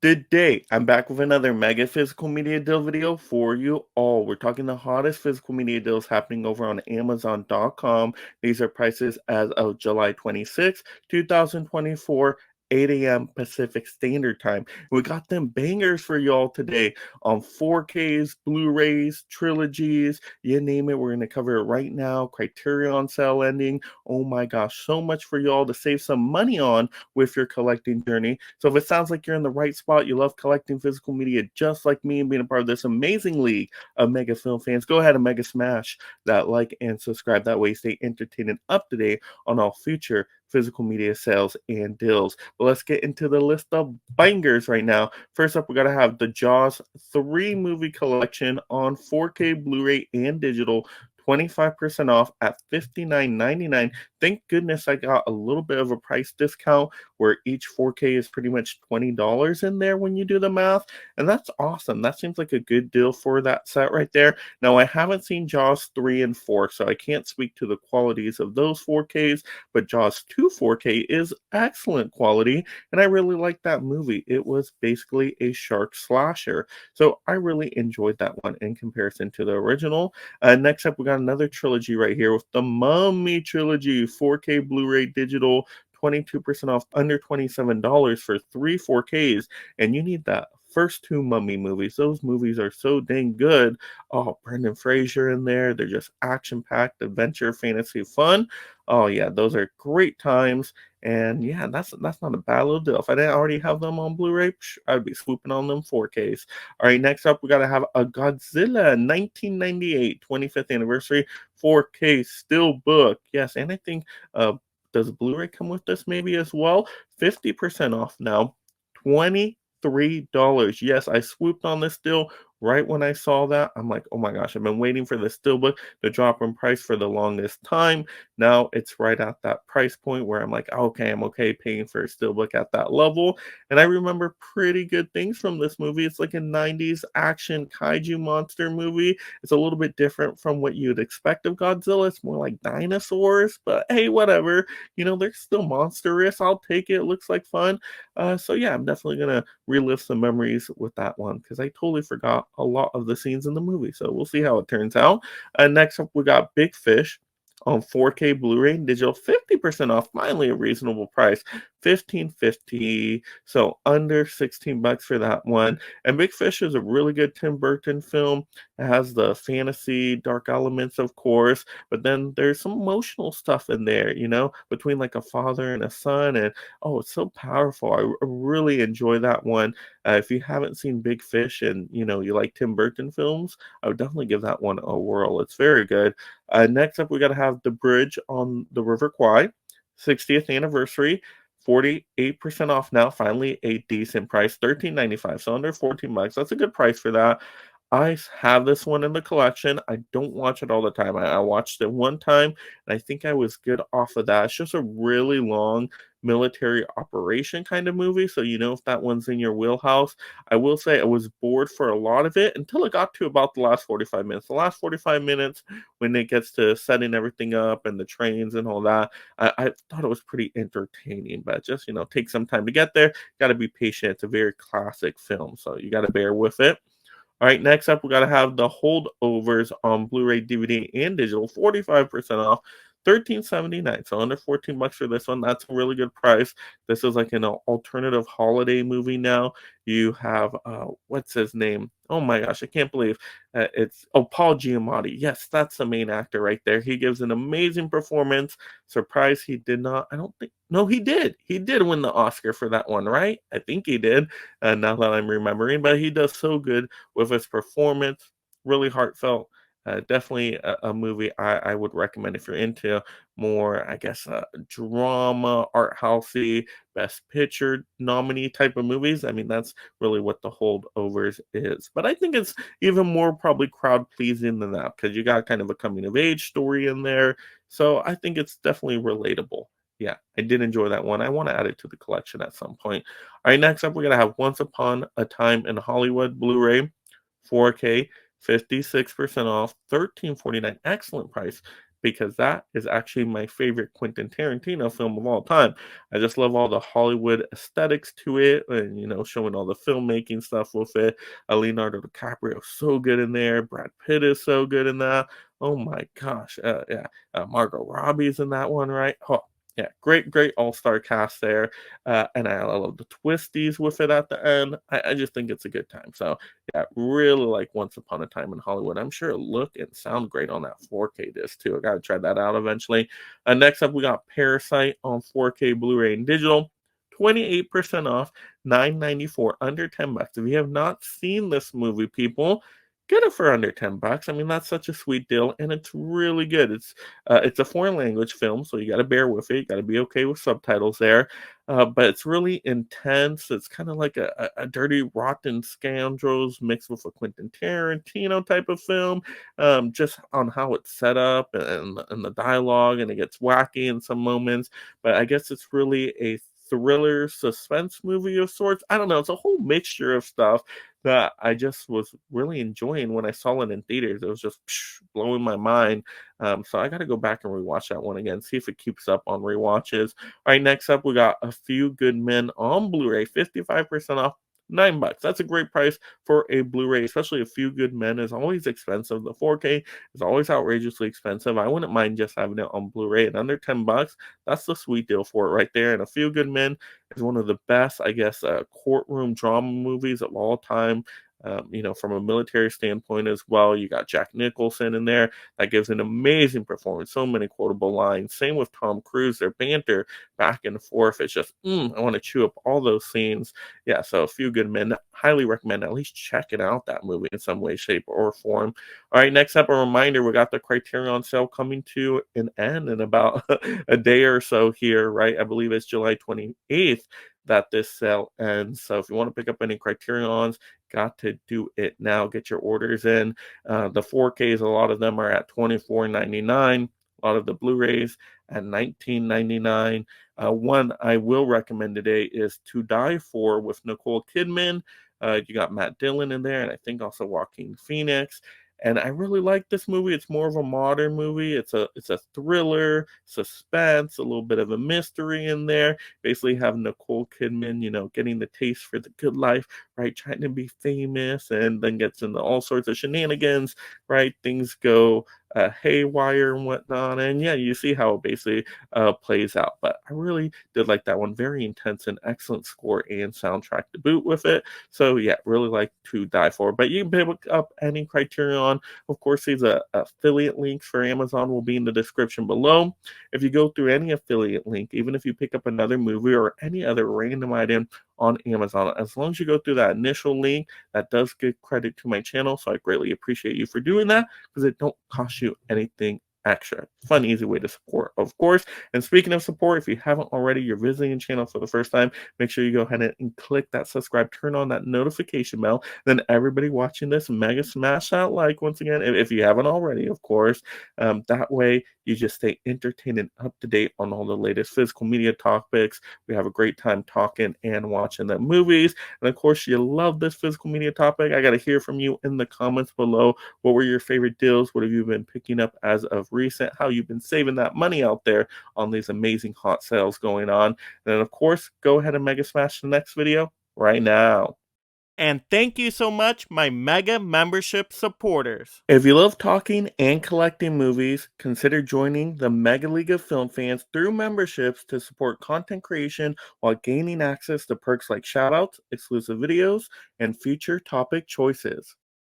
Today, I'm back with another mega physical media deal video for you all. We're talking the hottest physical media deals happening over on Amazon.com. These are prices as of July 26, 2024, 8 a.m. Pacific Standard Time. We got them bangers for y'all today on 4Ks, Blu-rays, trilogies, you name it. We're going to cover it right now. Criterion sale ending. Oh my gosh, so much for y'all to save some money on with your collecting journey. So if it sounds like you're in the right spot, you love collecting physical media just like me and being a part of this amazing league of mega film fans, go ahead and mega smash that like and subscribe. That way you stay entertained and up to date on all future physical media sales and deals. But let's get into the list of bangers right now. First up, we got to have the Jaws 3 movie collection on 4K Blu-ray and digital, 25% off at $59.99. Thank goodness I got a little bit of a price discount where each 4K is pretty much $20 in there when you do the math. And that's awesome. That seems like a good deal for that set right there. Now, I haven't seen Jaws 3 and 4, so I can't speak to the qualities of those 4Ks, but Jaws 2 4K is excellent quality, and I really liked that movie. It was basically a shark slasher. So I really enjoyed that one in comparison to the original. Next up, we got another trilogy right here with the Mummy trilogy, 4K Blu-ray digital, 22% off, under $27 for three 4Ks. And you need that first two Mummy movies. Those movies are so dang good. Oh, Brendan Fraser in there. They're just action-packed adventure, fantasy fun. Oh yeah, those are great times. And yeah, that's not a bad little deal. If I didn't already have them on Blu-ray, I'd be swooping on them 4Ks. All right, next up, we got to have a Godzilla 1998 25th anniversary 4K steelbook. Yes, and I think does Blu-ray come with this maybe as well? 50% off now. $23. Yes, I swooped on this deal right when I saw that. I'm like, oh my gosh, I've been waiting for the steelbook to drop in price for the longest time. Now it's right at that price point where I'm like, okay, I'm okay paying for a steelbook at that level. And I remember pretty good things from this movie. It's like a 90s action kaiju monster movie. It's a little bit different from what you'd expect of Godzilla. It's more like dinosaurs, but hey, whatever. They're still monstrous. I'll take it. It looks like fun. So yeah, I'm definitely gonna relive some memories with that one because I totally forgot a lot of the scenes in the movie. So we'll see how it turns out. Next up, we got Big Fish on 4K Blu-ray and digital, 50% off, finally a reasonable price, 15.50, so under 16 bucks for that one. And Big Fish is a really good Tim Burton film. It has the fantasy, dark elements, of course, but then there's some emotional stuff in there, between like a father and a son, and oh, it's so powerful. I really enjoy that one. If you haven't seen Big Fish and you like Tim Burton films, I would definitely give that one a whirl. It's very good. Next up, we got to have The Bridge on the River Kwai, 60th anniversary. 48% off now. Finally, a decent price, 13.95, so under 14 bucks. That's a good price for that. I have this one in the collection. I don't watch it all the time. I watched it one time, and I think I was good off of that. It's just a really long military operation kind of movie, so if that one's in your wheelhouse. I will say I was bored for a lot of it until it got to about the last 45 minutes. The last 45 minutes, when it gets to setting everything up and the trains and all that, I thought it was pretty entertaining, but just, take some time to get there. Got to be patient. It's a very classic film, so you got to bear with it. All right, next up, we got to have the Holdovers on Blu-ray, DVD, and digital, 45% off, 13.79. So under 14 bucks for this one. That's a really good price. This is like an alternative holiday movie now. You have what's his name? Oh my gosh, I can't believe it's Paul Giamatti. Yes, that's the main actor right there. He gives an amazing performance. Surprised he did not. I don't think. No, he did. He did win the Oscar for that one, right? I think he did. Now that I'm remembering, but he does so good with his performance. Really heartfelt. Definitely a movie I would recommend if you're into more, I guess, drama, art housey, best picture nominee type of movies. I mean, that's really what the Holdovers is. But I think it's even more probably crowd pleasing than that because you got kind of a coming of age story in there. So I think it's definitely relatable. Yeah, I did enjoy that one. I want to add it to the collection at some point. All right, next up, we're going to have Once Upon a Time in Hollywood Blu-ray, 4K, 56% off, 13.49. Excellent price. because that is actually my favorite Quentin Tarantino film of all time. I just love all the Hollywood aesthetics to it, and showing all the filmmaking stuff with it. Leonardo DiCaprio is so good in there. Brad Pitt is so good in that. Oh my gosh, yeah, Margot Robbie's in that one, right? Oh, yeah, great, great all-star cast there, and I love the twisties with it at the end. I just think it's a good time. So yeah, really like Once Upon a Time in Hollywood. I'm sure it'll look and sound great on that 4K disc too. I gotta try that out eventually. Next up, we got Parasite on 4K Blu-ray and digital. 28% off, 9.94, under $10. If you have not seen this movie, people, get it for under $10. I mean, that's such a sweet deal, and it's really good. It's a foreign language film, so you got to bear with it. You got to be okay with subtitles there. But it's really intense. It's kind of like a dirty, rotten scoundrels mixed with a Quentin Tarantino type of film. Just on how it's set up and the dialogue, and it gets wacky in some moments. But I guess it's really a thriller suspense movie of sorts. I don't know. It's a whole mixture of stuff that I just was really enjoying when I saw it in theaters. It was just blowing my mind. So I got to go back and rewatch that one again, see if it keeps up on rewatches. All right, next up, we got A Few Good Men on Blu-ray, 55% off. $9. That's a great price for a Blu-ray, especially A Few Good Men is always expensive. The 4K is always outrageously expensive. I wouldn't mind just having it on Blu-ray at under $10. That's the sweet deal for it right there. And A Few Good Men is one of the best, I guess, courtroom drama movies of all time. From a military standpoint as well. You got Jack Nicholson in there that gives an amazing performance. So many quotable lines. Same with Tom Cruise. Their banter back and forth. It's just, I want to chew up all those scenes. Yeah, so A Few Good Men. Highly recommend at least checking out that movie in some way, shape, or form. All right, next up, a reminder, we got the Criterion sale coming to an end in about a day or so here, right? I believe it's July 28th that this sale ends. So if you want to pick up any Criterions, got to do it now. Get your orders in. The 4Ks, a lot of them are at $24.99. A lot of the Blu-rays at $19.99. One I will recommend today is To Die For with Nicole Kidman. You got Matt Dillon in there, and I think also Joaquin Phoenix. And I really like this movie. It's more of a modern movie. It's a thriller, suspense, a little bit of a mystery in there. Basically, have Nicole Kidman, getting the taste for the good life, right? Trying to be famous, and then gets into all sorts of shenanigans, right? Things go haywire and whatnot. And yeah, you see how it basically plays out. But I really did like that one. Very intense and excellent score and soundtrack to boot with it. So yeah, really like To Die For. But you can pick up any Criterion. Of course, these affiliate links for Amazon will be in the description below. If you go through any affiliate link, even if you pick up another movie or any other random item on Amazon, as long as you go through that initial link, that does give credit to my channel. So I greatly appreciate you for doing that because it don't cost you anything extra. Fun, easy way to support, of course. And speaking of support, if you haven't already, you're visiting the channel for the first time, make sure you go ahead and click that subscribe, turn on that notification bell. Then everybody watching this, mega smash that like once again, if you haven't already, of course. That way you just stay entertained and up to date on all the latest physical media topics. We have a great time talking and watching the movies. And of course, you love this physical media topic. I got to hear from you in the comments below. What were your favorite deals? What have you been picking up as of recent? How you've been saving that money out there on these amazing hot sales going on? And then, of course, go ahead and mega smash the next video right now. And thank you so much, my mega membership supporters. If you love talking and collecting movies, consider joining the Mega League of Film Fans through memberships to support content creation while gaining access to perks like shoutouts, exclusive videos, and future topic choices.